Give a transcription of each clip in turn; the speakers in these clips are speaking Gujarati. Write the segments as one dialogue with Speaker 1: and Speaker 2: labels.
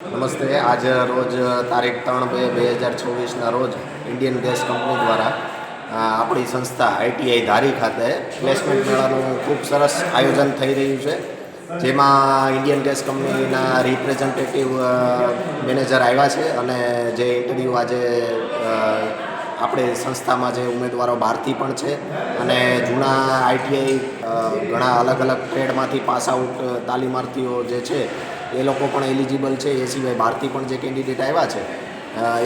Speaker 1: નમસ્તે. આજ રોજ તારીખ 3/2/2024ના રોજ ઇન્ડિયન ગેસ કંપની દ્વારા આપણી સંસ્થા ITI ધારી ખાતે પ્લેસમેન્ટ મેળાનું ખૂબ સરસ આયોજન થઈ રહ્યું છે, જેમાં ઇન્ડિયન ગેસ કંપનીના રિપ્રેઝન્ટેટિવ મેનેજર આવ્યા છે અને જે ઇન્ટરવ્યૂ આજે આપણી સંસ્થામાં જે ઉમેદવારો બહારથી પણ છે અને જૂના ITI ઘણા અલગ અલગ ટ્રેડમાંથી પાસ આઉટ તાલીમાર્થીઓ જે છે એ લોકો પણ એલિજિબલ છે. એ સિવાય બહારથી પણ જે કેન્ડિડેટ આવ્યા છે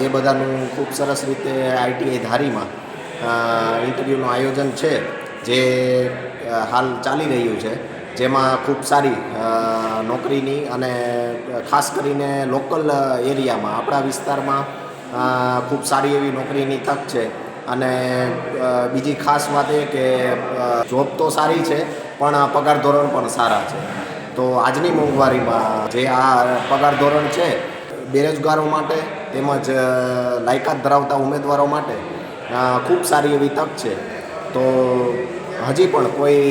Speaker 1: એ બધાનું ખૂબ સરસ રીતે ITI ધારીમાં ઇન્ટરવ્યૂનું આયોજન છે, જે હાલ ચાલી રહ્યું છે, જેમાં ખૂબ સારી નોકરીની અને ખાસ કરીને લોકલ એરિયામાં આપણા વિસ્તારમાં ખૂબ સારી એવી નોકરીની તક છે. અને બીજી ખાસ વાત એ કે જોબ તો સારી છે પણ પગાર ધોરણ પણ સારા છે. તો આજની મોંઘવારીમાં જે આ પગાર ધોરણ છે બેરોજગારો માટે તેમજ લાયકાત ધરાવતા ઉમેદવારો માટે ખૂબ સારી એવી તક છે. તો હજી પણ કોઈ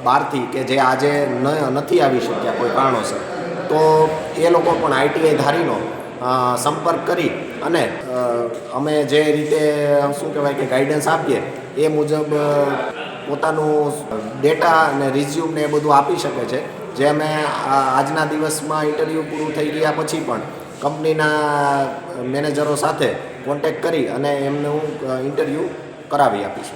Speaker 1: બહારથી કે જે આજે નથી આવી શક્યા કોઈ કારણોસર, તો એ લોકો પણ ITI ધારીનો સંપર્ક કરી અને અમે જે રીતે શું કહેવાય કે ગાઈડન્સ આપીએ એ મુજબ પોતાનું ડેટા અને રિઝ્યુમને એ બધું આપી શકે છે, જે અમે આજના દિવસમાં ઇન્ટરવ્યૂ પૂરું થઈ ગયા પછી પણ કંપનીના મેનેજરો સાથે કોન્ટેક્ટ કરી અને એમનું ઇન્ટરવ્યૂ કરાવી આપીશું.